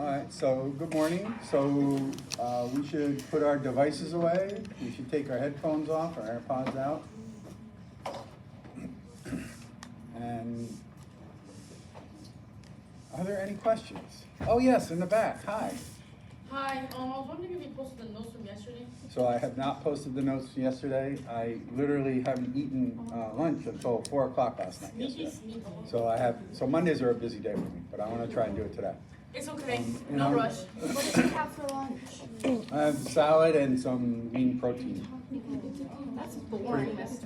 All right, so good morning. So we should put our devices away. We should take our headphones off, our AirPods out. And are there any questions? Oh yes, in the back. Hi. Hi, I was wondering if you posted the notes from yesterday. So I have not posted the notes from yesterday. I literally haven't eaten lunch until 4 o'clock last night yesterday. So Mondays are a busy day for me, but I want to try and do it today. It's okay, no rush. What did you have for lunch? I have salad and some lean protein. That's boring, mister.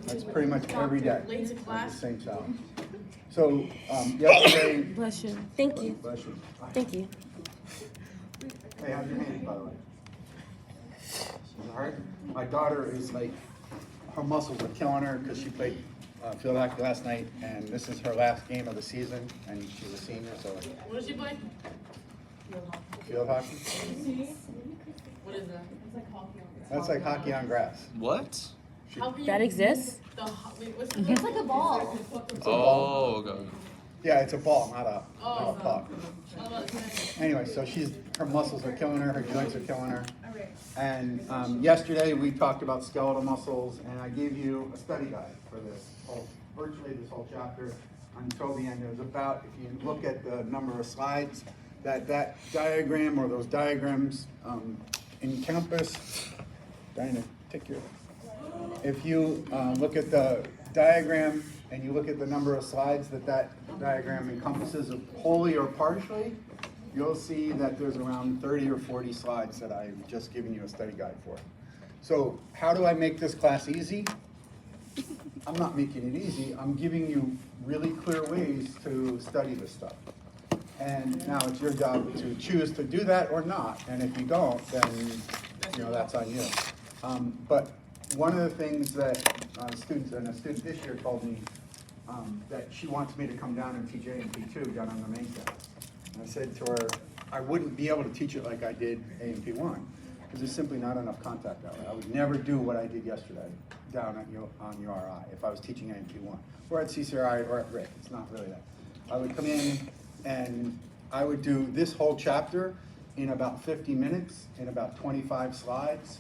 That's pretty much every day. Late to class. The same salad. So yesterday. Bless you. Thank you. Bless you. Thank you. Hey, how's your hand, by the way? All right. My daughter is like, her muscles are killing her because she played field hockey last night, and this is her last game of the season, and she's a senior, so. What does she play? Field hockey? What is that? That's like hockey on grass. What? How can you That exists? Wait, what's the It's like a ball. Oh, okay. Yeah, it's a ball, not a Oh, puck. I was about to say. Anyway, so her muscles are killing her joints are killing her. And yesterday we talked about skeletal muscles, and I gave you a study guide for virtually this whole chapter until the end. It was about, if you look at the number of slides, that diagram or those diagrams encompass, Diana, take your, if you look at the diagram and you look at the number of slides that diagram encompasses wholly or partially, you'll see that there's around 30 or 40 slides that I've just given you a study guide for. So how do I make this class easy? I'm not making it easy. I'm giving you really clear ways to study this stuff. And now it's your job to choose to do that or not. And if you don't, then that's on you. But one of the things that a student this year told me that she wants me to come down and teach A&P2 down on the main campus. And I said to her, I wouldn't be able to teach it like I did A&P1 because there's simply not enough contact that way. I would never do what I did yesterday down on URI if I was teaching A&P1 or at CCRI or at RIC. It's not really that. I would come in and I would do this whole chapter in about 50 minutes in about 25 slides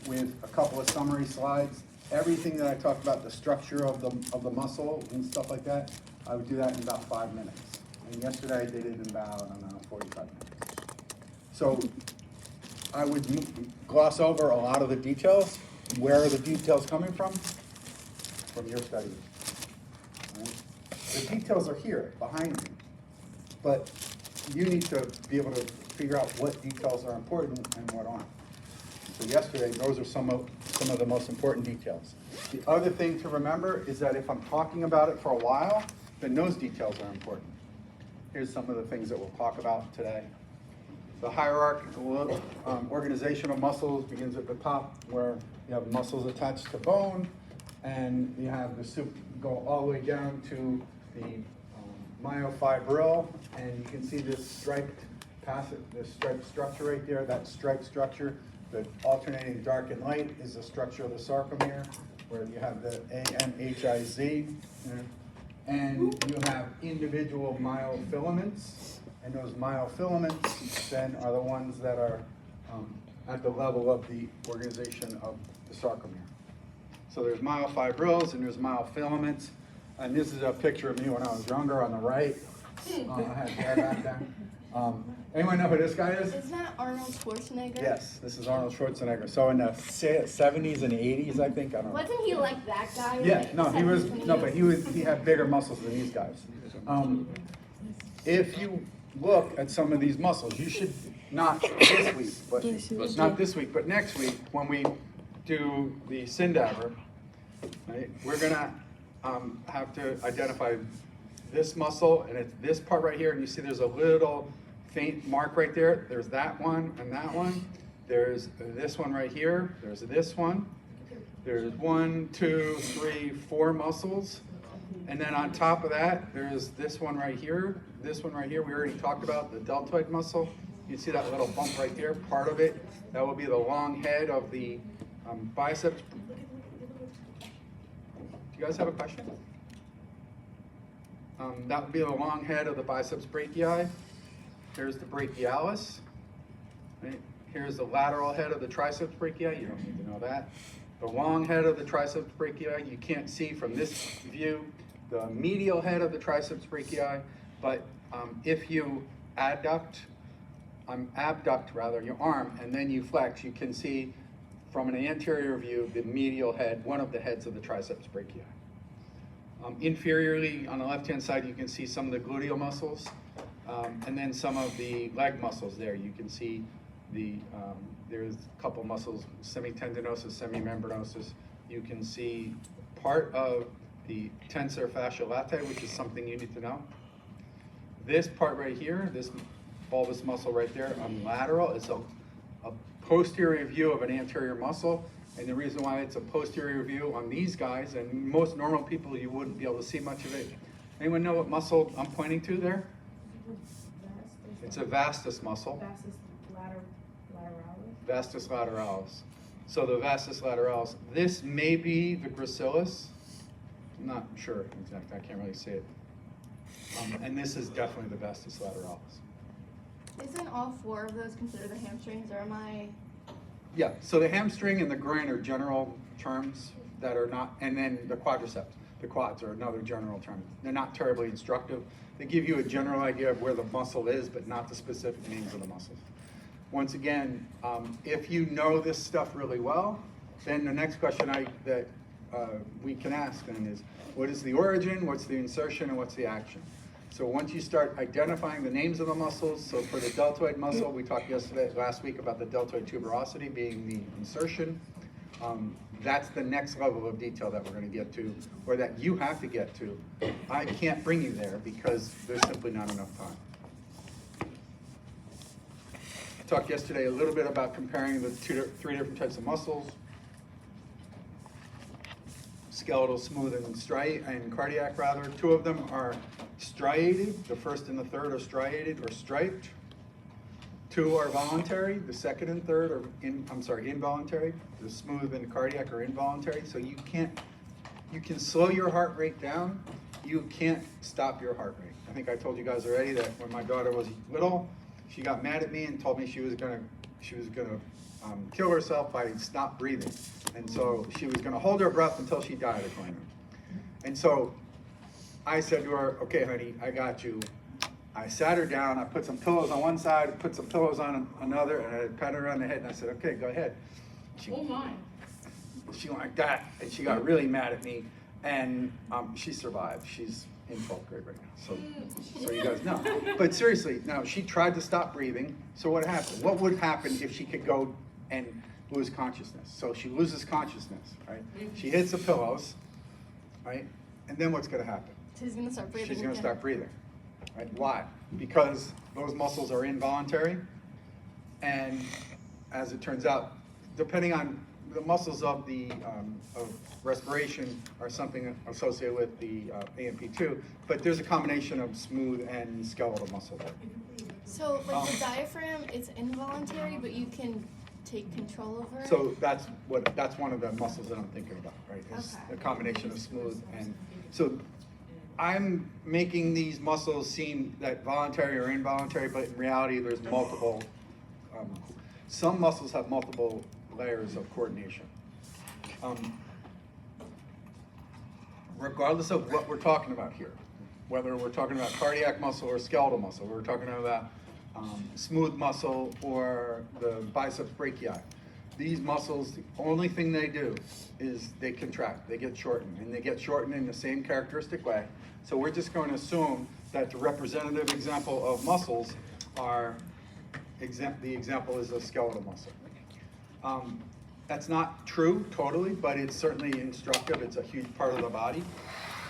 with a couple of summary slides. Everything that I talked about, the structure of the muscle and stuff like that, I would do that in about 5 minutes. And yesterday I did it in about, 45 minutes. So I would gloss over a lot of the details. Where are the details coming from? From your study. Right? The details are here, behind you. But you need to be able to figure out what details are important and what aren't. So yesterday, those are some of the most important details. The other thing to remember is that if I'm talking about it for a while, then those details are important. Here's some of the things that we'll talk about today. The hierarchical organization of muscles begins at the top where you have muscles attached to bone, and you have go all the way down to the myofibril, and you can see this striped structure right there, that striped structure. The alternating dark and light is the structure of the sarcomere, where you have the AMHIZ, and you have individual myofilaments, and those myofilaments then are the ones that are at the level of the organization of the sarcomere. So there's myofibrils and there's myofilaments, and this is a picture of me when I was younger on the right. I had hair back then. Anyone know who this guy is? Isn't that Arnold Schwarzenegger? Yes, this is Arnold Schwarzenegger. So in the 70s and 80s, I think, I don't know. Wasn't he like that guy? Yeah, like no, the he had bigger muscles than these guys. If you look at some of these muscles, you should not this week, but not this week, but next week when we do the Sindaver, right? We're gonna have to identify this muscle, and it's this part right here, and you see there's a little faint mark right there. There's that one and that one. There's this one right here. There's this one. There's 1, 2, 3, 4 muscles. And then on top of that, there's this one right here. This one right here, we already talked about, the deltoid muscle. You see that little bump right there, part of it. That will be the long head of the biceps. Do you guys have a question? That would be the long head of the biceps brachii. Here's the brachialis. Right? Here's the lateral head of the triceps brachii. You don't need to know that. The long head of the triceps brachii. You can't see from this view the medial head of the triceps brachii, but if you abduct rather your arm and then you flex, you can see from an anterior view the medial head, one of the heads of the triceps brachii. Inferiorly on the left-hand side, you can see some of the gluteal muscles, and then some of the leg muscles there. You can see there's a couple muscles, semitendinosus, semimembranosus. You can see part of the tensor fasciae latae, which is something you need to know. This part right here, this bulbous muscle right there, lateral, is a posterior view of an anterior muscle. And the reason why it's a posterior view on these guys, and most normal people, you wouldn't be able to see much of it. Anyone know what muscle I'm pointing to there? It's a vastus muscle. Vastus lateralis. So the vastus lateralis, this may be the gracilis. I'm not sure exactly, I can't really see it. And this is definitely the vastus lateralis. Isn't all 4 of those considered the hamstrings, or am I? Yeah, so the hamstring and the groin are general terms that are not, and then the quadriceps, the quads are another general term. They're not terribly instructive. They give you a general idea of where the muscle is, but not the specific names of the muscles. Once again, if you know this stuff really well, then the next question that we can ask then is, what is the origin, what's the insertion, and what's the action? So once you start identifying the names of the muscles, so for the deltoid muscle, we talked last week about the deltoid tuberosity being the insertion. That's the next level of detail that we're going to get to, or that you have to get to. I can't bring you there because there's simply not enough time. I talked yesterday a little bit about comparing the 3 different types of muscles. Skeletal, smooth, and cardiac rather. 2 of them are striated. The first and the third are striated or striped. 2 are voluntary. The second and third are involuntary. The smooth and cardiac are involuntary. So you can slow your heart rate down. You can't stop your heart rate. I think I told you guys already that when my daughter was little, she got mad at me and told me she was gonna kill herself by stop breathing. And so she was gonna hold her breath until she died, according to her. And so I said to her, okay, honey, I got you. I sat her down, I put some pillows on one side, put some pillows on another, and I patted her on the head, and I said, okay, go ahead. Oh my. She went like that, and she got really mad at me, and she survived. She's in 12th grade right now, so you guys know. But seriously, now she tried to stop breathing, so what happened? What would happen if she could go and lose consciousness? So she loses consciousness, right? She hits the pillows, right? And then what's gonna happen? She's gonna start breathing. She's gonna again. start breathing, right? Why? Because those muscles are involuntary, and as it turns out, depending on the muscles of the of respiration are something associated with the AMP2, but there's a combination of smooth and skeletal muscle there. So, like the diaphragm, it's involuntary, but you can take control over it? So that's one of the muscles that I'm thinking about, right? Is Okay. a combination of smooth and so I'm making these muscles seem that voluntary or involuntary, but in reality, there's multiple. Some muscles have multiple layers of coordination. Regardless of what we're talking about here, whether we're talking about cardiac muscle or skeletal muscle, we're talking about smooth muscle or the biceps brachii. These muscles, the only thing they do is they contract, they get shortened, and they get shortened in the same characteristic way. So we're just going to assume that the representative example of muscles are, the example is a skeletal muscle. That's not true totally, but it's certainly instructive. It's a huge part of the body.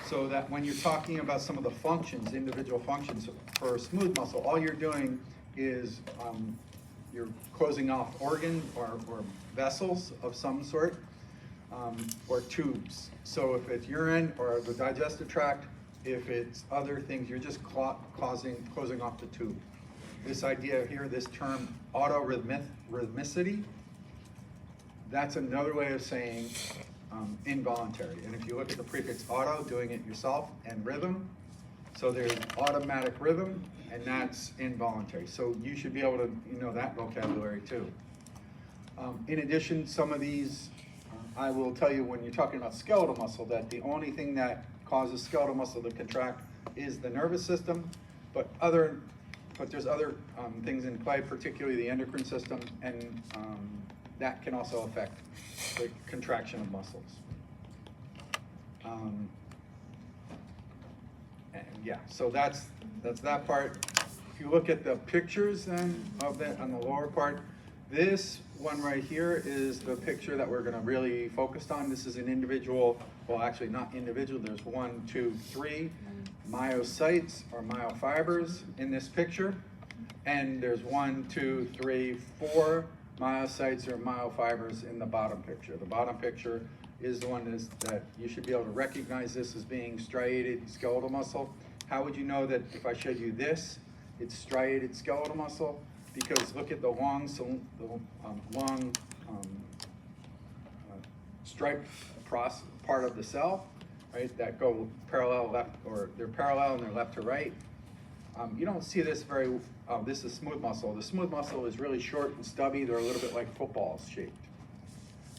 So that when you're talking about some of the functions, individual functions for a smooth muscle, all you're doing is you're closing off organ or vessels of some sort, or tubes. So if it's urine or the digestive tract, if it's other things, you're just closing off the tube. This idea here, this term autorhythmicity, that's another way of saying involuntary. And if you look at the prefix auto, doing it yourself, and rhythm, So there's automatic rhythm, and that's involuntary. So you should be able to know that vocabulary too. In addition, some of these, I will tell you when you're talking about skeletal muscle, that the only thing that causes skeletal muscle to contract is the nervous system, but there's other things in play, particularly the endocrine system, and that can also affect the contraction of muscles. And yeah, so that's that part. If you look at the pictures then of that on the lower part, this one right here is the picture that we're going to really focus on. This is an individual, well actually not individual, there's 1, 2, 3 myocytes or myofibers in this picture. And there's 1, 2, 3, 4 myocytes or myofibers in the bottom picture. The bottom picture is the one that you should be able to recognize this as being striated skeletal muscle. How would you know that if I showed you this, it's striated skeletal muscle? Because look at the long striped part of the cell, right? That go parallel left, or they're parallel and they're left to right. You don't see this very. This is smooth muscle. The smooth muscle is really short and stubby. They're a little bit like footballs shaped.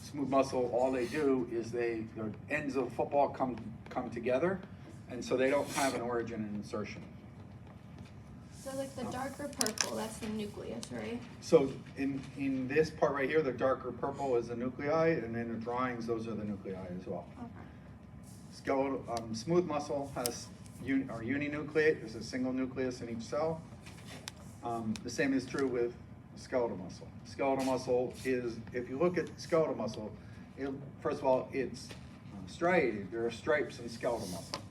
Smooth muscle, all they do is the ends of the football come together, and so they don't have an origin and insertion. So like the darker purple, that's the nucleus, right? So in this part right here, the darker purple is the nuclei, and in the drawings, those are the nuclei as well. Okay. Smooth muscle has uninucleate. There's a single nucleus in each cell. The same is true with skeletal muscle. Skeletal muscle is, if you look at skeletal muscle, first of all, it's striated. There are stripes in skeletal muscle,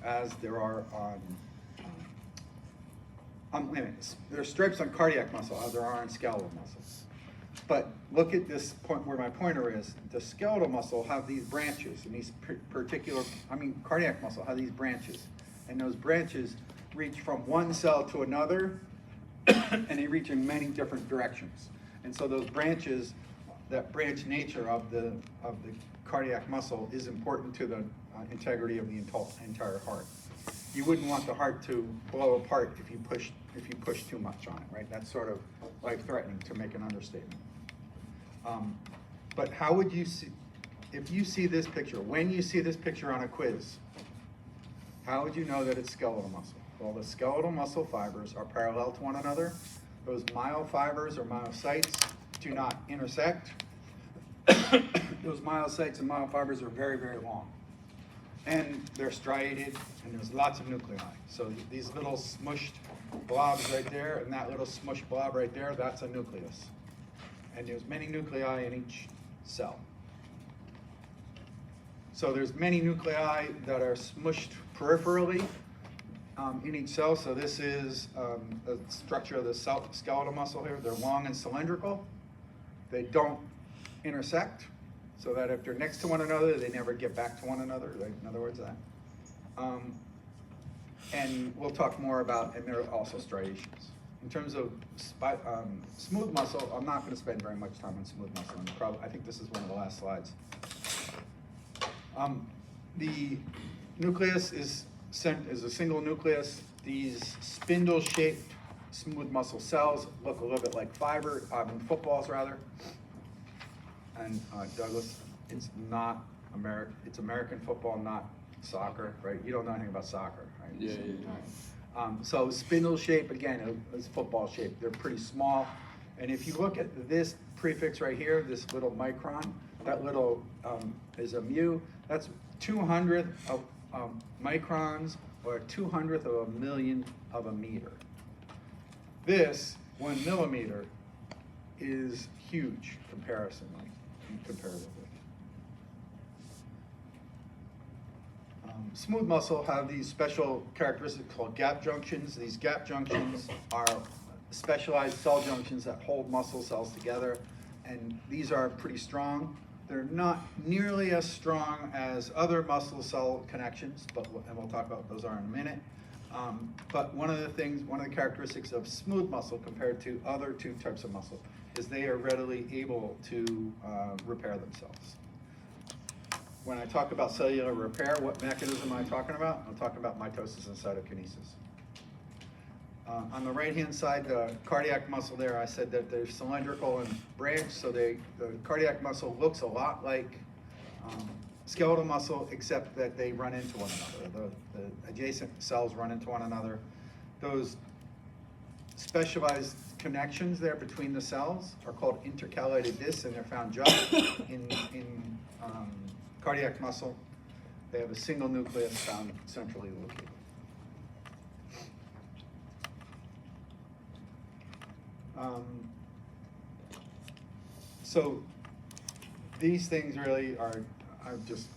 as there are on there's stripes on cardiac muscle, as there are on skeletal muscle. But look at this point where my pointer is. The skeletal muscle have these branches, and these cardiac muscle have these branches, and those branches reach from one cell to another, and they reach in many different directions. And so those branches, that branch nature of the cardiac muscle is important to the integrity of the entire heart. You wouldn't want the heart to blow apart if you push too much on it, right? That's sort of life-threatening, to make an understatement. But how would you see, if you see this picture, when you see this picture on a quiz, how would you know that it's skeletal muscle? Well, the skeletal muscle fibers are parallel to one another. Those myofibers or myocytes do not intersect. Those myocytes and myofibers are very, very long. And they're striated, and there's lots of nuclei. So these little smushed blobs right there, and that little smushed blob right there, that's a nucleus. And there's many nuclei in each cell. So there's many nuclei that are smushed peripherally in each cell. So this is the structure of the skeletal muscle here. They're long and cylindrical. They don't intersect, so that if they're next to one another, they never get back to one another. In other words, that. And we'll talk more about, and there are also striations. In terms of smooth muscle, I'm not going to spend very much time on smooth muscle. I think this is one of the last slides. The nucleus is a single nucleus. These spindle-shaped smooth muscle cells look a little bit like footballs rather. And Douglas, it's not American. It's American football, not soccer, right? You don't know anything about soccer, right? Yeah. So spindle shape, again, is football shape. They're pretty small. And if you look at this prefix right here, this little micron, that little is a mu. That's 200th of microns, or 200th of a millionth of a meter. This 1 millimeter is huge comparatively. Smooth muscle have these special characteristics called gap junctions. These gap junctions are specialized cell junctions that hold muscle cells together, and these are pretty strong. They're not nearly as strong as other muscle cell connections, and we'll talk about those in a minute. But one of the characteristics of smooth muscle compared to other two types of muscle is they are readily able to repair themselves. when I talk about cellular repair, what mechanism am I talking about? I'm talking about mitosis and cytokinesis. On the right-hand side, the cardiac muscle there, I said that they're cylindrical and branched, so the cardiac muscle looks a lot like skeletal muscle, except that they run into one another. The adjacent cells run into one another. Those specialized connections there between the cells are called intercalated discs, and they're found just in cardiac muscle. They have a single nucleus found centrally located. So these things really are, I'm just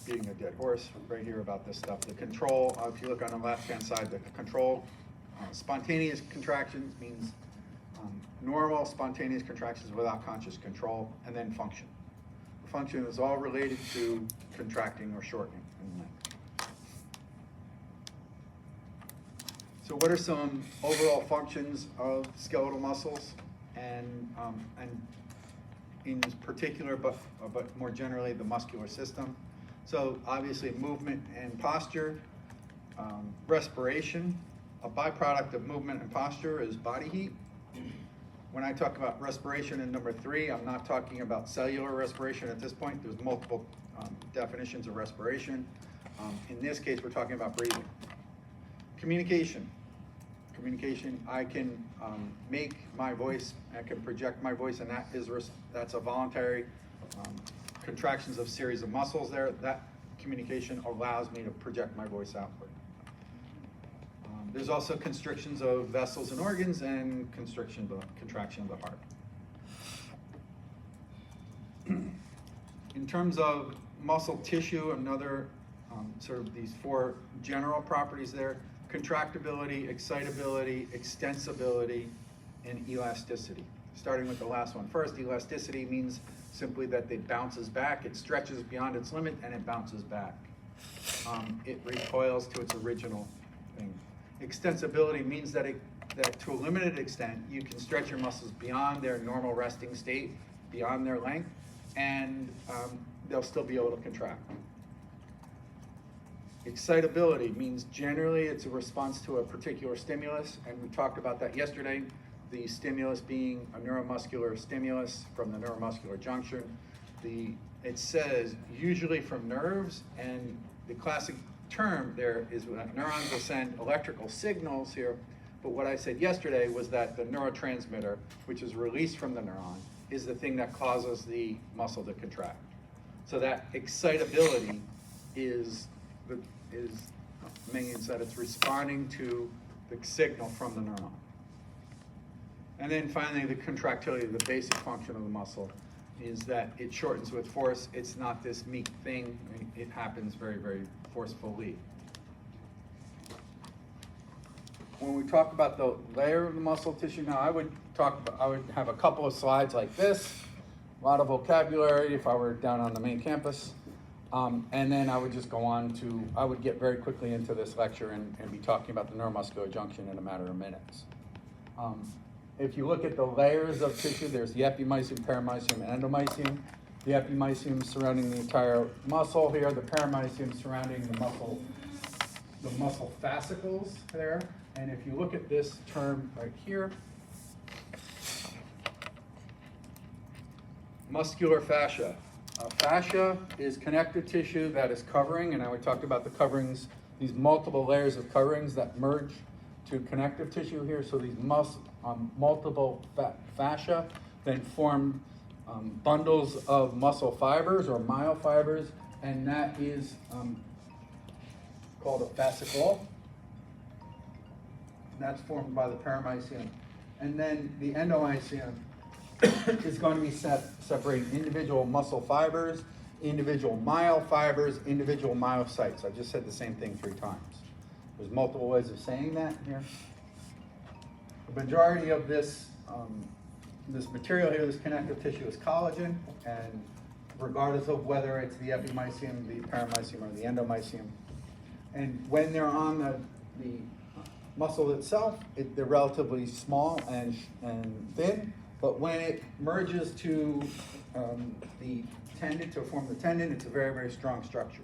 beating a dead horse right here about this stuff. The control, if you look on the left-hand side, the control, spontaneous contractions means normal spontaneous contractions without conscious control, and then function. Function is all related to contracting or shortening in length. So what are some overall functions of skeletal muscles, and in particular, but more generally, the muscular system? So obviously movement and posture, respiration. A byproduct of movement and posture is body heat. When I talk about respiration in number 3, I'm not talking about cellular respiration at this point. There's multiple definitions of respiration. In this case, we're talking about breathing. Communication. Communication, I can make my voice, I can project my voice, and that's a voluntary contractions of series of muscles there. That communication allows me to project my voice outward. There's also constrictions of vessels and organs and contraction of the heart. In terms of muscle tissue, another sort of these 4 general properties there: contractibility, excitability, extensibility, and elasticity. Starting with the last one first, elasticity means simply that it bounces back, it stretches beyond its limit, and it bounces back. It recoils to its original thing. Extensibility means that to a limited extent, you can stretch your muscles beyond their normal resting state, beyond their length, and they'll still be able to contract. Excitability means generally it's a response to a particular stimulus, and we talked about that yesterday. The stimulus being a neuromuscular stimulus from the neuromuscular junction. It says usually from nerves, and the classic term there is that neurons will send electrical signals here, but what I said yesterday was that the neurotransmitter, which is released from the neuron, is the thing that causes the muscle to contract. So that excitability means that it's responding to the signal from the neuron. And then finally, the contractility, the basic function of the muscle, is that it shortens with force. It's not this meek thing. It happens very, very forcefully. When we talk about the layer of the muscle tissue, now I would have a couple of slides like this, a lot of vocabulary if I were down on the main campus. And then I would just go on I would get very quickly into this lecture and be talking about the neuromuscular junction in a matter of minutes. If you look at the layers of tissue, there's the epimysium, paramysium, and endomysium. The epimysium surrounding the entire muscle here, the paramysium surrounding the muscle fascicles there. And if you look at this term right here, muscular fascia. Fascia is connective tissue that is covering, and I would talk about the coverings, these multiple layers of coverings that merge to connective tissue here. So these multiple fascia then form bundles of muscle fibers or myofibers, and that is called a fascicle. That's formed by the paramysium. And then the endomysium is going to be separating individual muscle fibers, individual myofibers, individual myocytes. I just said the same thing 3 times. There's multiple ways of saying that here. The majority of this material here, this connective tissue, is collagen, and regardless of whether it's the epimysium, the paramysium, or the endomysium. And when they're on the muscle itself, they're relatively small and thin, But when it merges to the tendon, to form the tendon, it's a very, very strong structure.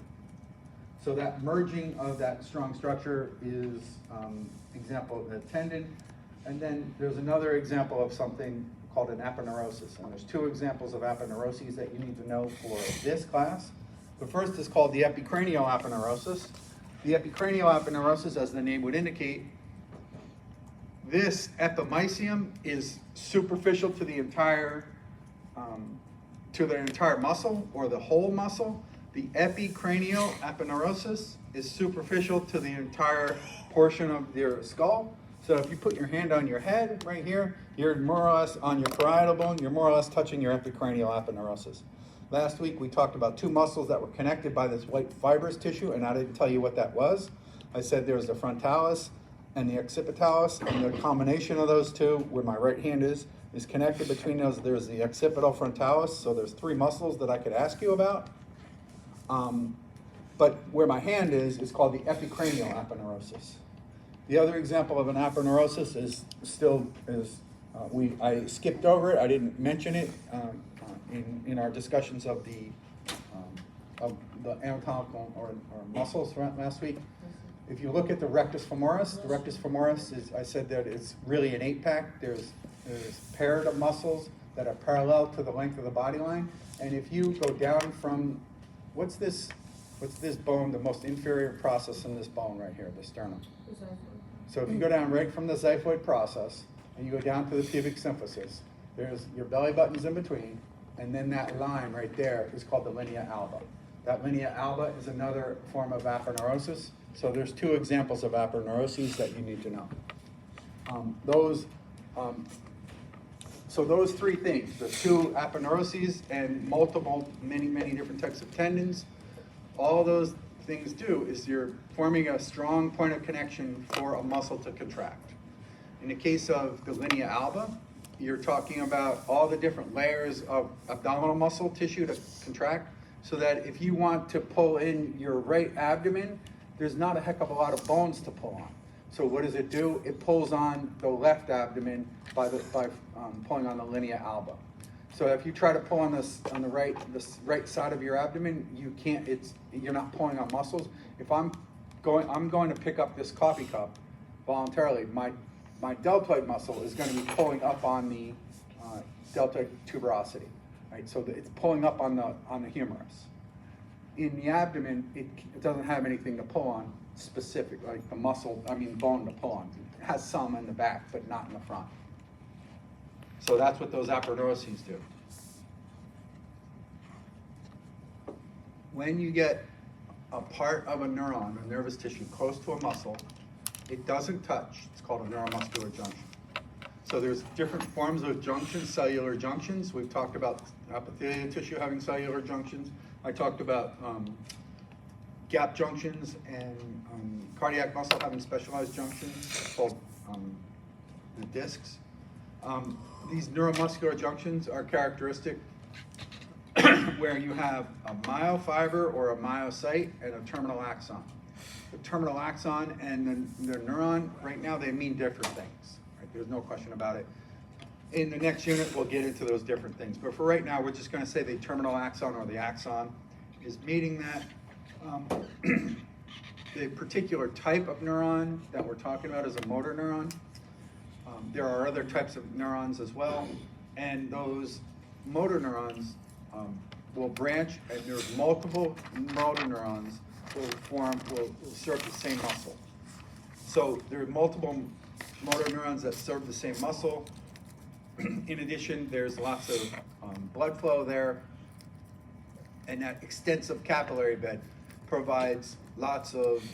So that merging of that strong structure is example of the tendon. And then there's another example of something called an aponeurosis. And there's two examples of aponeuroses that you need to know for this class. The first is called the epicranial aponeurosis. The epicranial aponeurosis, as the name would indicate, this epimysium is superficial to the entire muscle or the whole muscle. The epicranial aponeurosis is superficial to the entire portion of your skull. So if you put your hand on your head right here, you're more or less on your parietal bone, you're more or less touching your epicranial aponeurosis. Last week we talked about two muscles that were connected by this white fibrous tissue, and I didn't tell you what that was. I said there was the frontalis and the occipitalis, and the combination of those two, where my right hand is connected between those. There's the occipital frontalis, so there's three muscles that I could ask you about. But where my hand is called the epicranial aponeurosis. The other example of an aponeurosis I skipped over it. I didn't mention it in our discussions of the anatomical or muscles last week. If you look at the rectus femoris is, I said that it's really an 8-pack. There's paired of muscles that are parallel to the length of the body line. And if you go down from, what's this bone, the most inferior process in this bone right here, the sternum? So if you go down right from the xiphoid process and you go down to the pubic symphysis, there's your belly button's in between, and then that line right there is called the linea alba. That linea alba is another form of aponeurosis. So there's two examples of aponeuroses that you need to know. So those three things, the two aponeuroses and many different types of tendons, all those things do is you're forming a strong point of connection for a muscle to contract. In the case of the linea alba, you're talking about all the different layers of abdominal muscle tissue to contract, so that if you want to pull in your right abdomen, there's not a heck of a lot of bones to pull on. So what does it do? It pulls on the left abdomen by pulling on the linea alba. So if you try to pull on the right side of your abdomen, you can't. You're not pulling on muscles. If I'm going to pick up this coffee cup voluntarily, my deltoid muscle is going to be pulling up on the deltoid tuberosity, right? So it's pulling up on the humerus. In the abdomen, it doesn't have anything to pull on specific, like the bone to pull on. It has some in the back, but not in the front. So that's what those aponeuroses do. When you get a part of a neuron, a nervous tissue, close to a muscle, it doesn't touch. It's called a neuromuscular junction. So there's different forms of junctions, cellular junctions. We've talked about epithelial tissue having cellular junctions. I talked about gap junctions and cardiac muscle having specialized junctions called the discs. These neuromuscular junctions are characteristic where you have a myofiber or a myocyte and a terminal axon. The terminal axon and the neuron, right now, they mean different things. Right? There's no question about it. In the next unit, we'll get into those different things. But for right now, we're just going to say the terminal axon or the axon is meaning that the particular type of neuron that we're talking about is a motor neuron. There are other types of neurons as well, and those motor neurons will branch, and there's multiple motor neurons will serve the same muscle. So there are multiple motor neurons that serve the same muscle. In addition, there's lots of blood flow there, and that extensive capillary bed provides lots of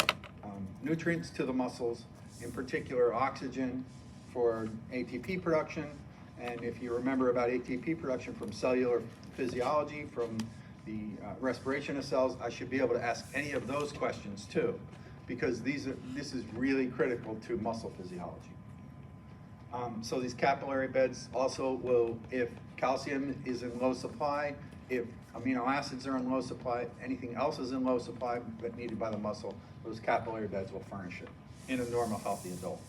nutrients to the muscles, in particular oxygen for ATP production. And if you remember about ATP production from cellular physiology, from the respiration of cells, I should be able to ask any of those questions too, because this is really critical to muscle physiology. So these capillary beds also will, if calcium is in low supply, if amino acids are in low supply, anything else is in low supply but needed by the muscle, those capillary beds will furnish it in a normal, healthy adult.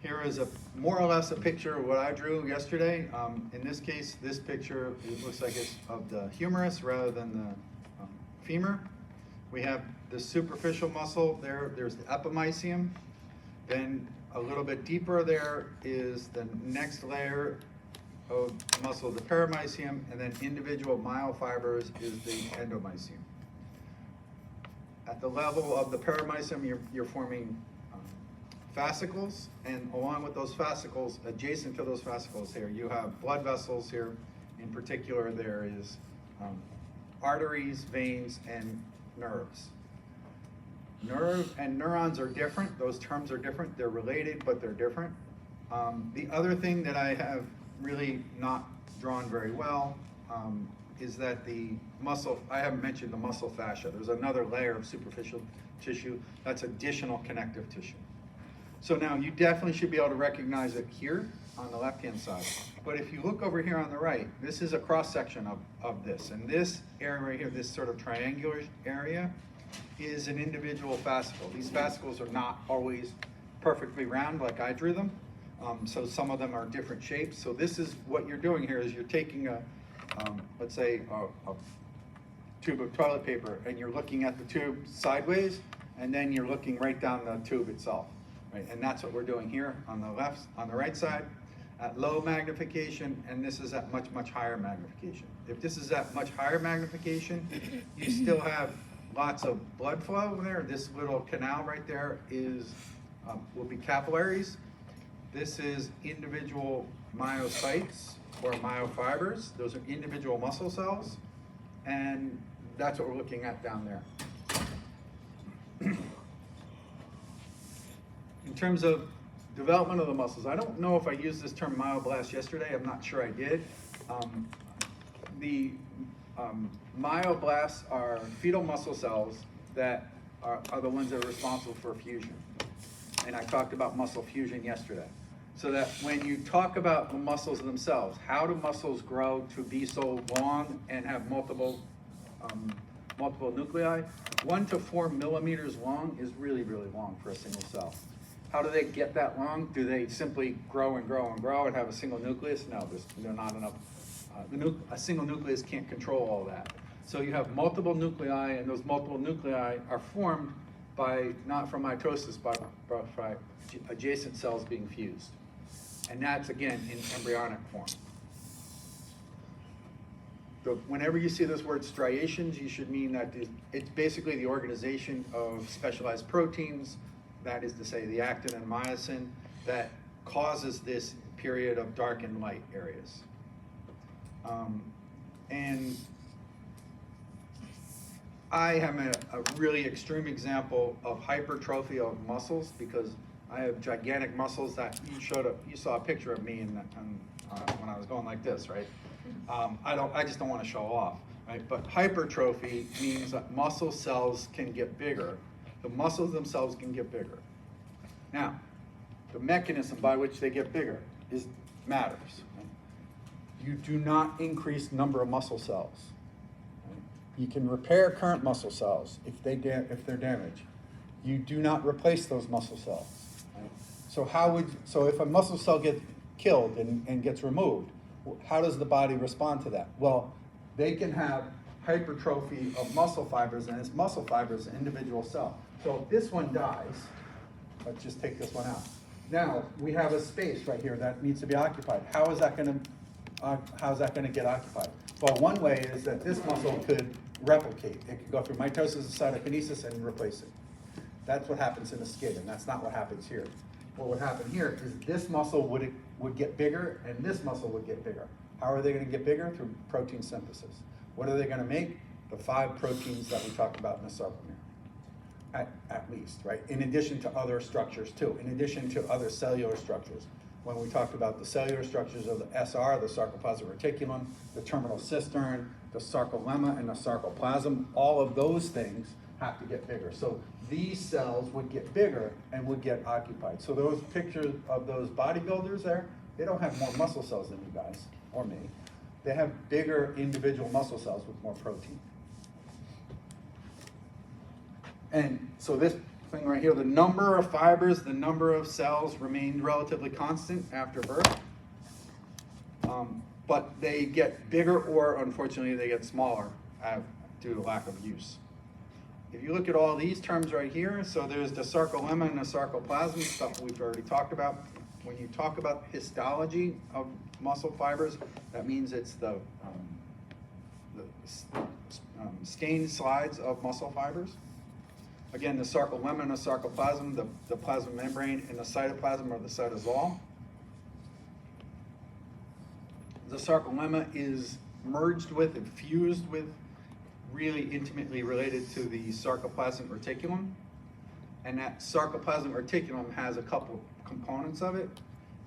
Here is a more or less a picture of what I drew yesterday. In this case, this picture, it looks like it's of the humerus rather than the femur. We have the superficial muscle there. There's the epimysium. Then a little bit deeper there is the next layer of muscle, the perimysium, and then individual myofibers is the endomysium. At the level of the perimysium, you're forming fascicles, and along with those fascicles, adjacent to those fascicles here, you have blood vessels here. In particular, there is arteries, veins, and nerves. Nerve and neurons are different. Those terms are different. They're related, but they're different. The other thing that I have really not drawn very well is that the muscle, I haven't mentioned the muscle fascia. There's another layer of superficial tissue that's additional connective tissue. So now you definitely should be able to recognize it here on the left-hand side. But if you look over here on the right, this is a cross-section of this. And this area right here, this sort of triangular area, is an individual fascicle. These fascicles are not always perfectly round like I drew them. So some of them are different shapes. So this is what you're doing here is you're taking a, let's say a tube of toilet paper, and you're looking at the tube sideways, and then you're looking right down the tube itself. Right, and that's what we're doing here on the left, on the right side, at low magnification, and this is at much, much higher magnification. If this is at much higher magnification, you still have lots of blood flow there. This little canal right there is will be capillaries. This is individual myocytes or myofibers. Those are individual muscle cells, and that's what we're looking at down there. In terms of development of the muscles, I don't know if I used this term myoblast yesterday. I'm not sure I did. The myoblasts are fetal muscle cells that are the ones that are responsible for fusion. And I talked about muscle fusion yesterday. So that when you talk about the muscles themselves, how do muscles grow to be so long and have multiple nuclei? 1 to 4 millimeters long is really, really long for a single cell. How do they get that long? Do they simply grow and grow and grow and have a single nucleus? No, there's not enough. A single nucleus can't control all that. So you have multiple nuclei, and those multiple nuclei are formed by, not from mitosis, but by adjacent cells being fused. And that's, again, in embryonic form. So whenever you see this word striations, you should mean that it's basically the organization of specialized proteins, that is to say the actin and myosin, that causes this period of dark and light areas. And I am a really extreme example of hypertrophy of muscles, because I have gigantic muscles that you saw a picture of me when I was going like this, right? I just don't want to show off, right? But hypertrophy means that muscle cells can get bigger. The muscles themselves can get bigger. Now, the mechanism by which they get bigger matters. Right? You do not increase number of muscle cells. Right? You can repair current muscle cells if they're damaged. You do not replace those muscle cells. Right? So if a muscle cell gets killed and gets removed, how does the body respond to that? Well, they can have hypertrophy of muscle fibers, and it's muscle fibers an individual cell. So if this one dies, let's just take this one out. Now we have a space right here that needs to be occupied. How is that going to get occupied? Well, one way is that this muscle could replicate. It could go through mitosis and cytokinesis and replace it. That's what happens in the skin, and that's not what happens here. What would happen here is this muscle would get bigger, and this muscle would get bigger. How are they going to get bigger? Through protein synthesis. What are they going to make? The 5 proteins that we talked about in the sarcomere. At least, right? In addition to other structures too, in addition to other cellular structures. When we talked about the cellular structures of the SR, the sarcoplasmic reticulum, the terminal cistern, the sarcolemma, and the sarcoplasm, all of those things have to get bigger. So these cells would get bigger and would get occupied. So those pictures of those bodybuilders there, they don't have more muscle cells than you guys, or me. They have bigger individual muscle cells with more protein. And so this thing right here, the number of fibers, the number of cells remained relatively constant after birth. But they get bigger, or unfortunately they get smaller due to lack of use. If you look at all these terms right here, so there's the sarcolemma and the sarcoplasm, stuff we've already talked about. When you talk about histology of muscle fibers, that means it's the stained slides of muscle fibers. Again, the sarcolemma and the sarcoplasm, the plasma membrane, and the cytoplasm or the cytosol. The sarcolemma is merged with and fused with, really intimately related to the sarcoplasmic reticulum. And that sarcoplasmic reticulum has a couple components of it.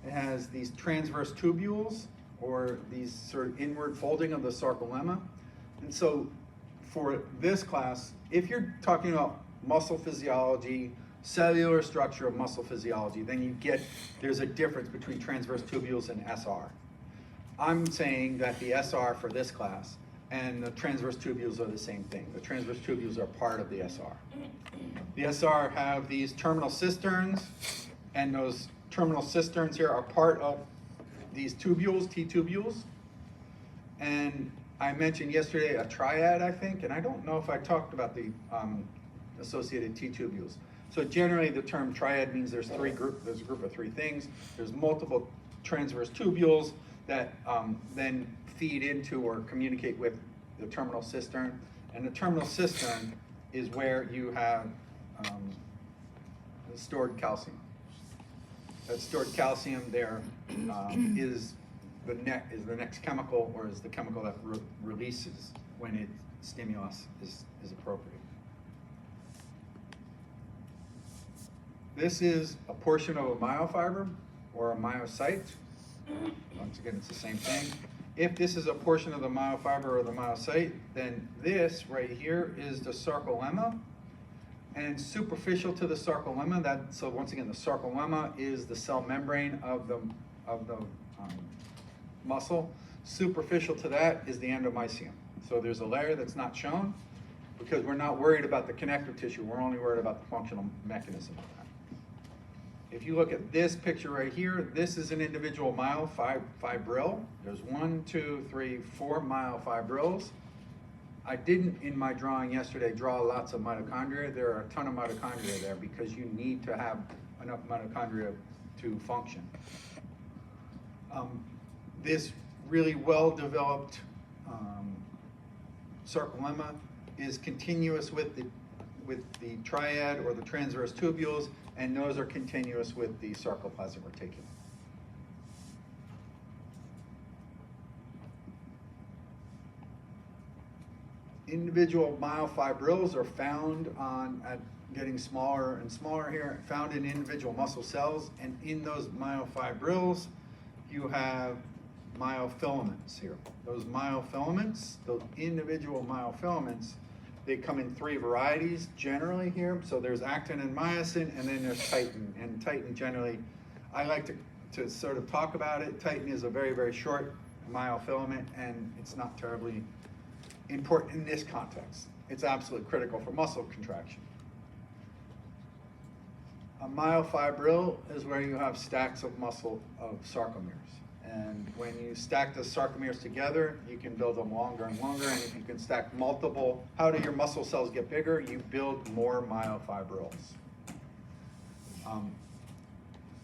It has these transverse tubules, or these sort of inward folding of the sarcolemma. And so for this class, if you're talking about muscle physiology, cellular structure of muscle physiology, then you get, there's a difference between transverse tubules and SR. I'm saying that the SR for this class and the transverse tubules are the same thing. The transverse tubules are part of the SR. The SR have these terminal cisterns, and those terminal cisterns here are part of these tubules, T-tubules. And I mentioned yesterday a triad, I think, and I don't know if I talked about the associated T-tubules. So generally the term triad means there's a group of three things. There's multiple transverse tubules that then feed into or communicate with the terminal cistern. And the terminal cistern is where you have the stored calcium. That stored calcium there is the next chemical, or is the chemical that releases when stimulus is appropriate. This is a portion of a myofiber or a myocyte. Once again, it's the same thing. If this is a portion of the myofiber or the myocyte, then this right here is the sarcolemma. And superficial to the sarcolemma, so once again, the sarcolemma is the cell membrane of the muscle. Superficial to that is the endomysium. So there's a layer that's not shown because we're not worried about the connective tissue. We're only worried about the functional mechanism of that. If you look at this picture right here, this is an individual myofibril. There's 1, 2, 3, 4 myofibrils. I didn't, in my drawing yesterday, draw lots of mitochondria. There are a ton of mitochondria there because you need to have enough mitochondria to function. This really well-developed sarcolemma is continuous with the triad or the transverse tubules, and those are continuous with the sarcoplasmic reticulum. Individual myofibrils are found getting smaller and smaller here, found in individual muscle cells, and in those myofibrils, you have myofilaments here. Those myofilaments, those individual myofilaments, they come in 3 varieties generally here. So there's actin and myosin, and then there's titin. And titin generally, I like to sort of talk about it. Titin is a very, very short myofilament, and it's not terribly important in this context. It's absolutely critical for muscle contraction. A myofibril is where you have stacks of sarcomeres. And when you stack the sarcomeres together, you can build them longer and longer. And if you can stack multiple, how do your muscle cells get bigger? You build more myofibrils.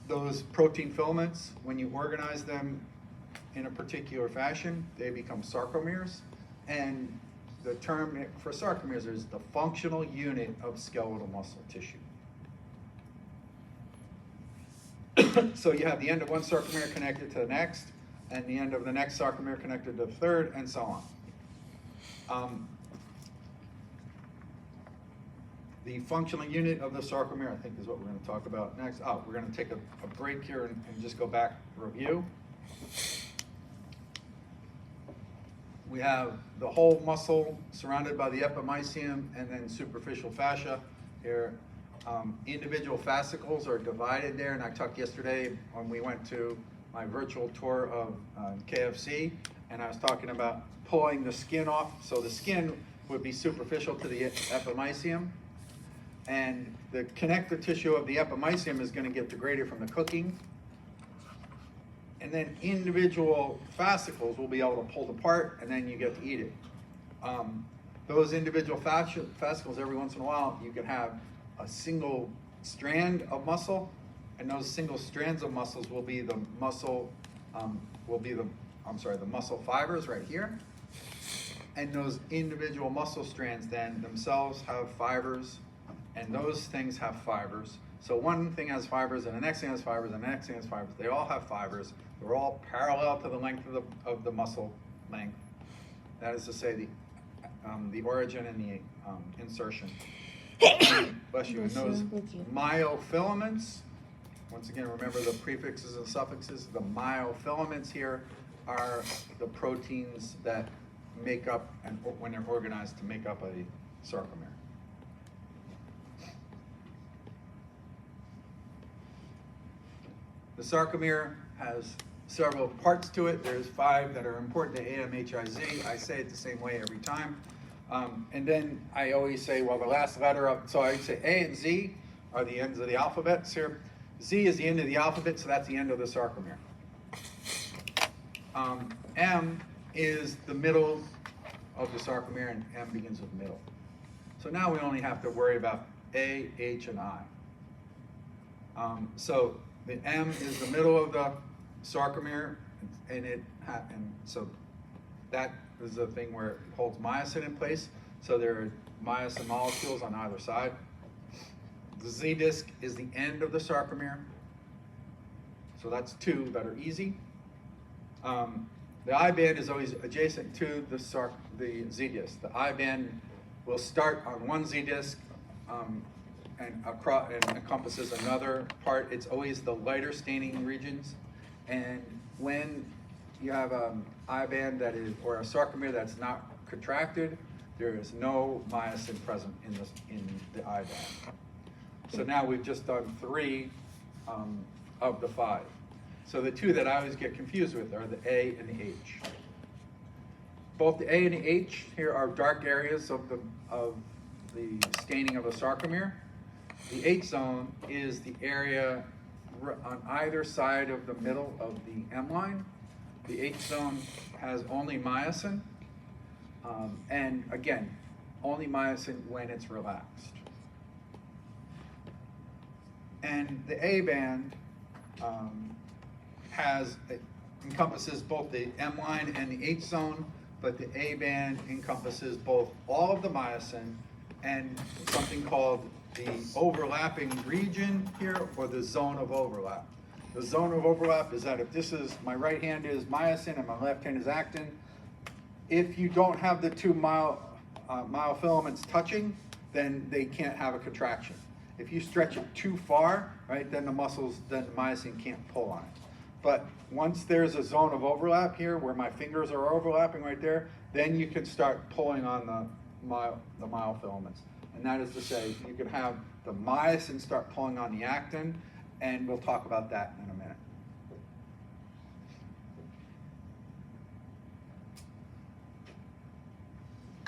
Those protein filaments, when you organize them in a particular fashion, they become sarcomeres. And the term for sarcomeres is the functional unit of skeletal muscle tissue. So you have the end of one sarcomere connected to the next, and the end of the next sarcomere connected to the third, and so on. The functional unit of the sarcomere, I think, is what we're going to talk about next. We're going to take a break here and just go back and review. We have the whole muscle surrounded by the epimysium and then superficial fascia here. Individual fascicles are divided there, and I talked yesterday when we went to my virtual tour of KFC, and I was talking about pulling the skin off. So the skin would be superficial to the epimysium, and the connective tissue of the epimysium is gonna get degraded from the cooking. And then individual fascicles will be able to pull apart, and then you get to eat it. Those individual fascicles, every once in a while, you can have a single strand of muscle, and those single strands of muscles will be the muscle, the muscle fibers right here. And those individual muscle strands then themselves have fibers, and those things have fibers. So one thing has fibers, and the next thing has fibers, and the next thing has fibers. They all have fibers. They're all parallel to the length of the muscle length. That is to say, the origin and the insertion. Bless you. And those myofilaments, once again, remember the prefixes and suffixes. The myofilaments here are the proteins that make up, and when they're organized, to make up a sarcomere. The sarcomere has several parts to it. There's 5 that are important to AMHIZ. I say it the same way every time. And then I always say, well, the last letter of, so I say A and Z are the ends of the alphabets here. Z is the end of the alphabet, so that's the end of the sarcomere. M is the middle of the sarcomere, and M begins with middle. So now we only have to worry about A, H, and I. So the M is the middle of the sarcomere, and so that is the thing where it holds myosin in place. So there are myosin molecules on either side. The Z disc is the end of the sarcomere. So that's 2 that are easy. The I band is always adjacent to the Z disc. The I band will start on one Z disc and encompasses another part. It's always the lighter staining regions. And when you have an I band that is, or a sarcomere that's not contracted, there is no myosin present in the I band. So now we've just done 3 of the 5. So the 2 that I always get confused with are the A and the H. Both the A and the H here are dark areas of the staining of a sarcomere. The H zone is the area on either side of the middle of the M line. The H zone has only myosin, and again, only myosin when it's relaxed. And the A band encompasses both the M line and the H zone, but the A band encompasses both all of the myosin and something called the overlapping region here, or the zone of overlap. The zone of overlap is that if this is, my right hand is myosin and my left hand is actin, if you don't have the 2 myofilaments touching, then they can't have a contraction. If you stretch it too far, right, then the myosin can't pull on it. But once there's a zone of overlap here, where my fingers are overlapping right there, then you can start pulling on the myofilaments. And that is to say, you can have the myosin start pulling on the actin, and we'll talk about that in a minute.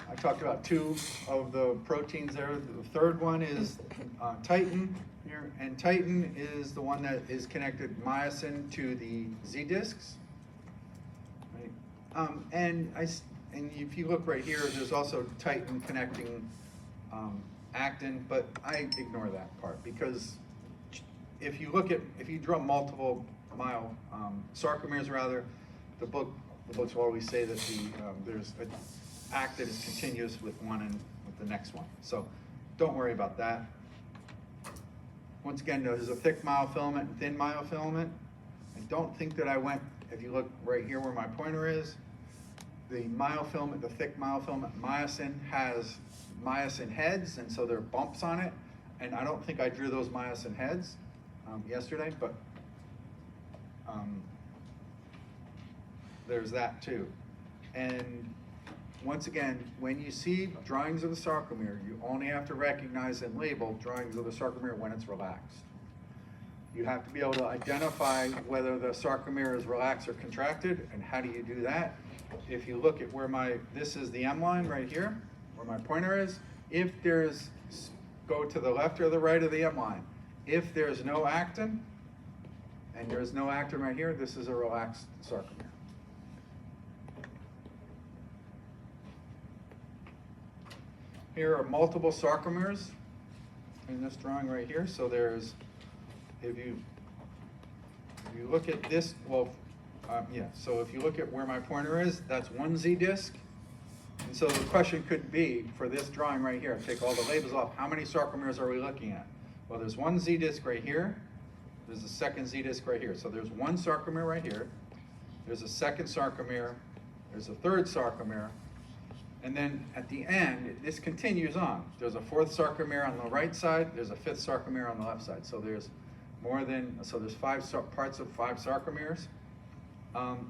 I talked about 2 of the proteins there. The 3rd one is titin here, and titin is the one that is connected myosin to the Z discs. Right? And if you look right here, there's also titin connecting actin, but I ignore that part, because if you draw multiple sarcomeres rather, the books will always say that there's an actin is continuous with one and with the next one. So don't worry about that. Once again, there's a thick myofilament and thin myofilament. I don't think that I went, if you look right here where my pointer is, the myofilament, the thick myofilament myosin has myosin heads, and so there are bumps on it. And I don't think I drew those myosin heads yesterday, but there's that too. And once again, when you see drawings of the sarcomere, you only have to recognize and label drawings of the sarcomere when it's relaxed. You have to be able to identify whether the sarcomere is relaxed or contracted, and how do you do that? If you look at where this is the M line right here, where my pointer is, if there's go to the left or the right of the M line. If there's no actin, and there's no actin right here, this is a relaxed sarcomere. Here are multiple sarcomeres in this drawing right here. So there's, if you look at this, well, yeah, so if you look at where my pointer is, that's one Z disc. And so the question could be, for this drawing right here, take all the labels off, how many sarcomeres are we looking at? Well, there's one Z disc right here. There's a second Z disc right here. So there's one sarcomere right here. There's a second sarcomere. There's a third sarcomere. And then at the end, this continues on. There's a fourth sarcomere on the right side. There's a fifth sarcomere on the left side. So there's more than, so there's parts of 5 sarcomeres.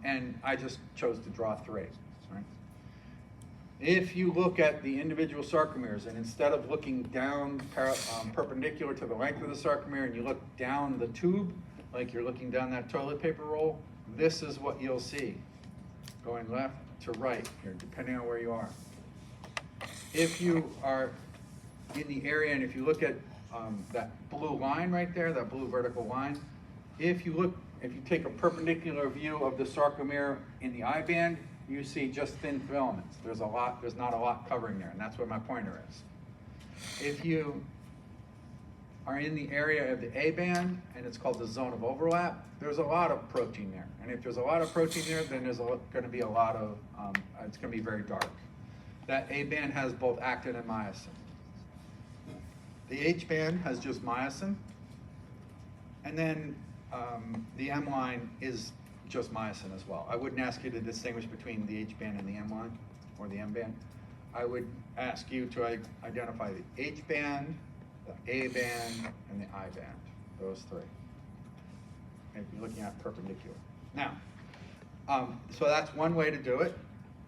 And I just chose to draw 3, right? If you look at the individual sarcomeres, and instead of looking down perpendicular to the length of the sarcomere, and you look down the tube, like you're looking down that toilet paper roll, this is what you'll see, going left to right here, depending on where you are. If you are in the area, and if you look at that blue line right there, that blue vertical line, if you take a perpendicular view of the sarcomere in the I band, you see just thin filaments. There's not a lot covering there, and that's what my pointer is. If you are in the area of the A band, and it's called the zone of overlap, there's a lot of protein there. And if there's a lot of protein there, then there's going to be a lot of, it's going to be very dark. That A band has both actin and myosin. The H band has just myosin. And then the M line is just myosin as well. I wouldn't ask you to distinguish between the H band and the M line, or the M band. I would ask you to identify the H band, the A band, and the I band, those 3. If you're looking at perpendicular. Now, so that's one way to do it.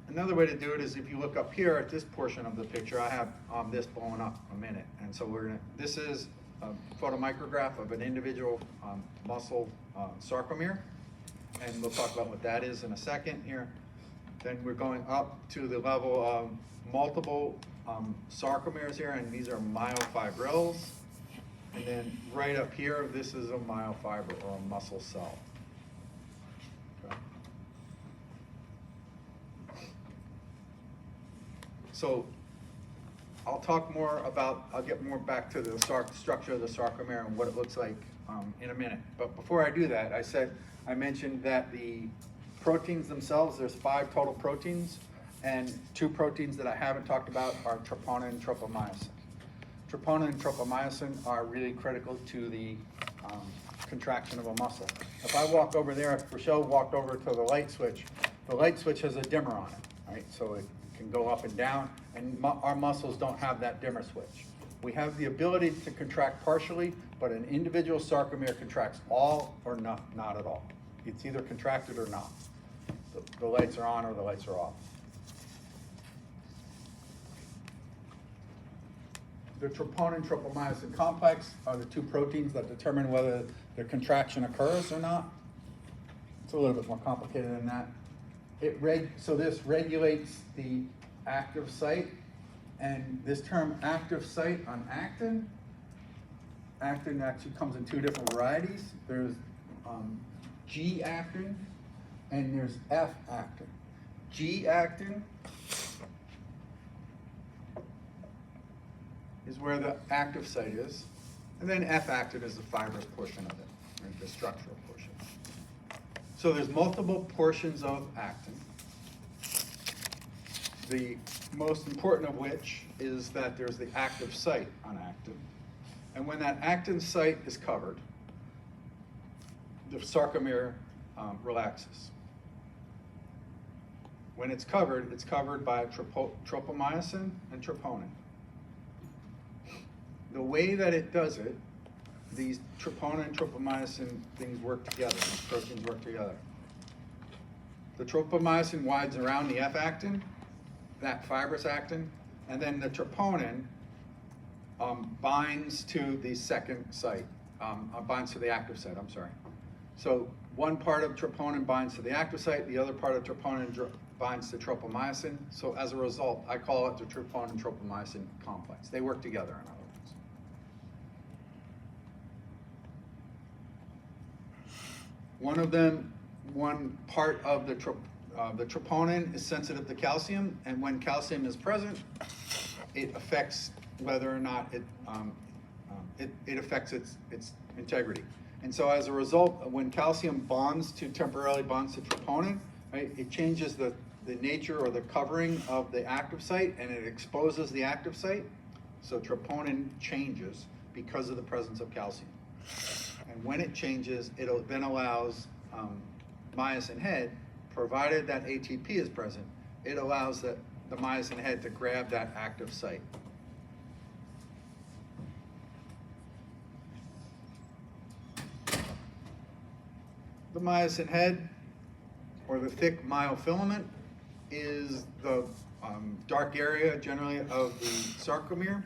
Another way to do it is if you look up here at this portion of the picture, I have this blowing up a minute. And so this is a photomicrograph of an individual muscle sarcomere. And we'll talk about what that is in a second here. Then we're going up to the level of multiple sarcomeres here, and these are myofibrils. And then right up here, this is a myofiber, or a muscle cell. Okay. So I'll get more back to the structure of the sarcomere and what it looks like in a minute. But before I do that, I mentioned that the proteins themselves, there's 5 total proteins, and 2 proteins that I haven't talked about are troponin and tropomyosin. Troponin and tropomyosin are really critical to the contraction of a muscle. If I walk over there, if Rochelle walked over to the light switch has a dimmer on it, right? So it can go up and down, and our muscles don't have that dimmer switch. We have the ability to contract partially, but an individual sarcomere contracts all or not at all. It's either contracted or not. The lights are on or the lights are off. The troponin tropomyosin complex are the 2 proteins that determine whether the contraction occurs or not. It's a little bit more complicated than that. So this regulates the active site, and this term active site on actin actually comes in 2 different varieties. There's G actin and there's F actin. G actin is where the active site is, and then F actin is the fibrous portion of it, right, the structural portion. So there's multiple portions of actin. The most important of which is that there's the active site on actin. And when that actin site is covered, the sarcomere relaxes. When it's covered by tropomyosin and troponin. The way that it does it, these troponin and tropomyosin things work together, these proteins work together. The tropomyosin widens around the F actin, that fibrous actin, and then the troponin binds to the second site, binds to the active site, I'm sorry. So one part of troponin binds to the active site, the other part of troponin binds to tropomyosin. So as a result, I call it the troponin tropomyosin complex. They work together, in other words. One part of the troponin is sensitive to calcium, and when calcium is present, it affects whether or not it affects its integrity. And so as a result, when calcium temporarily bonds to troponin, right, it changes the nature or the covering of the active site, and it exposes the active site. So troponin changes because of the presence of calcium. And when it changes, it then allows myosin head, provided that ATP is present, it allows the myosin head to grab that active site. The myosin head, or the thick myofilament, is the dark area generally of the sarcomere.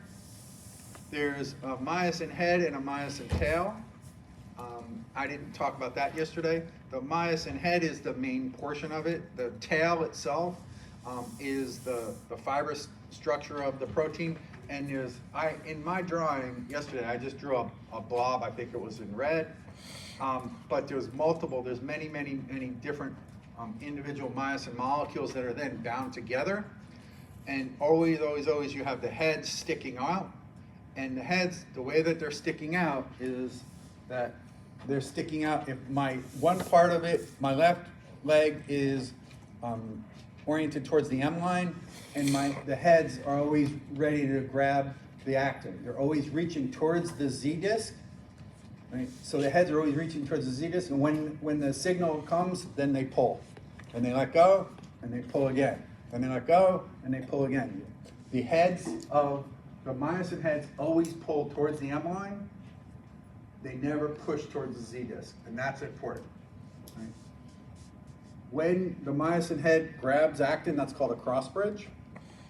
There's a myosin head and a myosin tail. I didn't talk about that yesterday. The myosin head is the main portion of it. The tail itself is the fibrous structure of the protein. And in my drawing yesterday, I just drew a blob, I think it was in red. But there's many different individual myosin molecules that are then bound together. And always you have the heads sticking out. And the heads, the way that they're sticking out is that they're sticking out. If one part of it, my left leg is oriented towards the M line, and the heads are always ready to grab the actin. They're always reaching towards the Z disc. Right? So the heads are always reaching towards the Z disc, and when the signal comes, then they pull. And they let go, and they pull again. And they let go, and they pull again. The myosin heads always pull towards the M line. They never push towards the Z disc, and that's important. Right? When the myosin head grabs actin, that's called a cross bridge.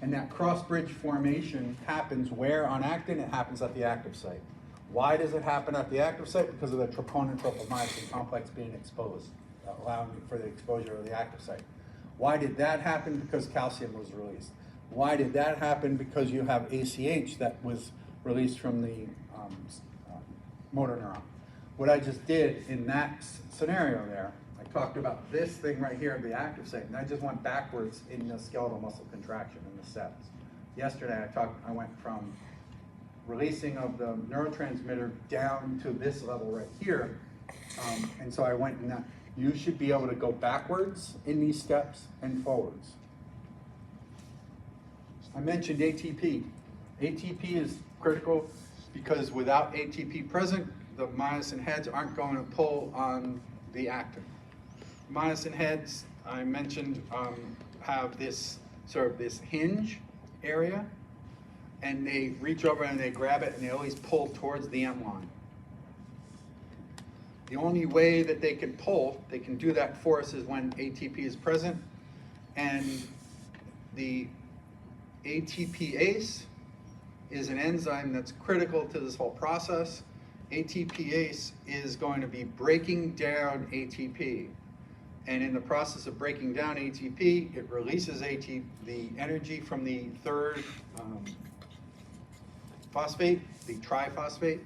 And that cross bridge formation happens where on actin? It happens at the active site. Why does it happen at the active site? Because of the troponin-tropomyosin complex being exposed, allowing for the exposure of the active site. Why did that happen? Because calcium was released. Why did that happen? Because you have ACH that was released from the motor neuron. What I just did in that scenario there, I talked about this thing right here, the active site, and I just went backwards in the skeletal muscle contraction in the steps. Yesterday I went from releasing of the neurotransmitter down to this level right here, and so I went in that. You should be able to go backwards in these steps and forwards. I mentioned ATP. ATP is critical because without ATP present, the myosin heads aren't going to pull on the actin. Myosin heads, I mentioned, have this hinge area, and they reach over and they grab it, and they always pull towards the M line. The only way that they can pull, they can do that force, is when ATP is present, and the ATPase is an enzyme that's critical to this whole process. ATPase is going to be breaking down ATP. And in the process of breaking down ATP, it releases the energy from the third phosphate, the triphosphate,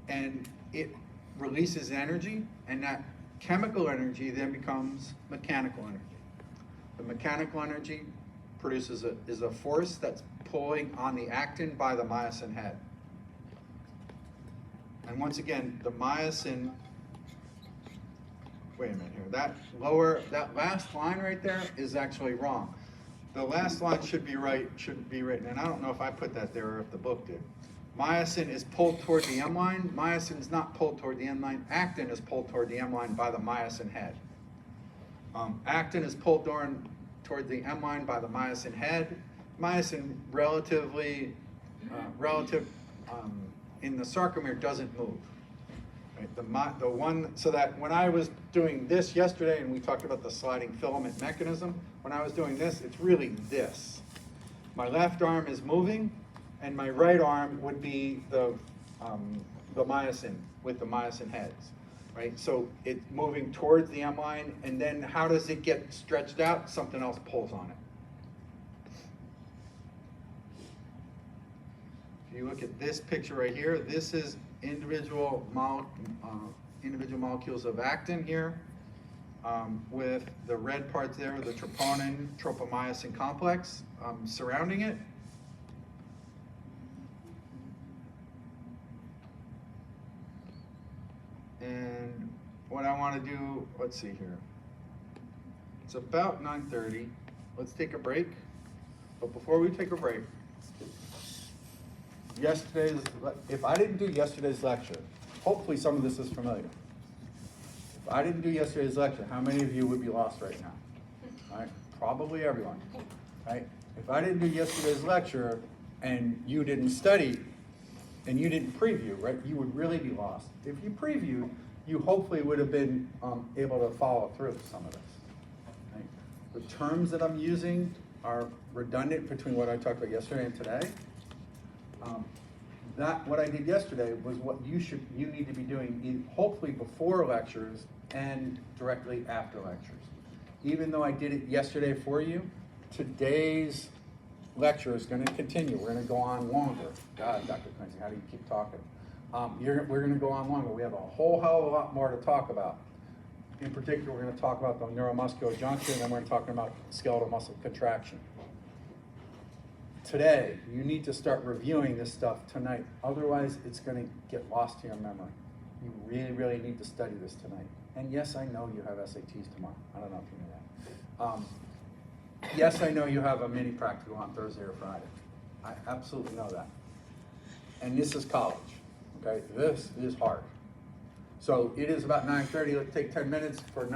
and it releases energy, and that chemical energy then becomes mechanical energy. The mechanical energy is a force that's pulling on the actin by the myosin head. And once again, the myosin, wait a minute here, that last line right there is actually wrong. The last line should be written, and I don't know if I put that there or if the book did. Myosin is pulled toward the M line. Myosin is not pulled toward the M line. Actin is pulled toward the M line by the myosin head. Actin is pulled toward the M line by the myosin head. Myosin relative in the sarcomere doesn't move. Right? So that when I was doing this yesterday, and we talked about the sliding filament mechanism, when I was doing this, it's really this. My left arm is moving, and my right arm would be the myosin with the myosin heads. Right? So it's moving towards the M line, and then how does it get stretched out? Something else pulls on it. If you look at this picture right here, this is individual molecules of actin here, with the red parts there, the troponin, tropomyosin complex surrounding it. And what I want to do, let's see here. It's about 9:30. Let's take a break. But before we take a break, if I didn't do yesterday's lecture, hopefully some of this is familiar. If I didn't do yesterday's lecture, how many of you would be lost right now? Right? Probably everyone. Right? If I didn't do yesterday's lecture and you didn't study and you didn't preview, right, you would really be lost. If you previewed, you hopefully would have been able to follow through some of this. Right? The terms that I'm using are redundant between what I talked about yesterday and today. What I did yesterday was what you need to be doing hopefully before lectures and directly after lectures. Even though I did it yesterday for you, today's lecture is going to continue. We're going to go on longer. God, Dr. Quincy, how do you keep talking? We're going to go on longer. We have a whole hell of a lot more to talk about. In particular, we're going to talk about the neuromuscular junction, and then we're going to talk about skeletal muscle contraction. Today, you need to start reviewing this stuff tonight. Otherwise, it's going to get lost to your memory. You really, really need to study this tonight. And yes, I know you have SATs tomorrow. I don't know if you know that. Yes, I know you have a mini practical on Thursday or Friday. I absolutely know that. And this is college, okay? This is hard. So it is about 9:30. Let's take 10 minutes for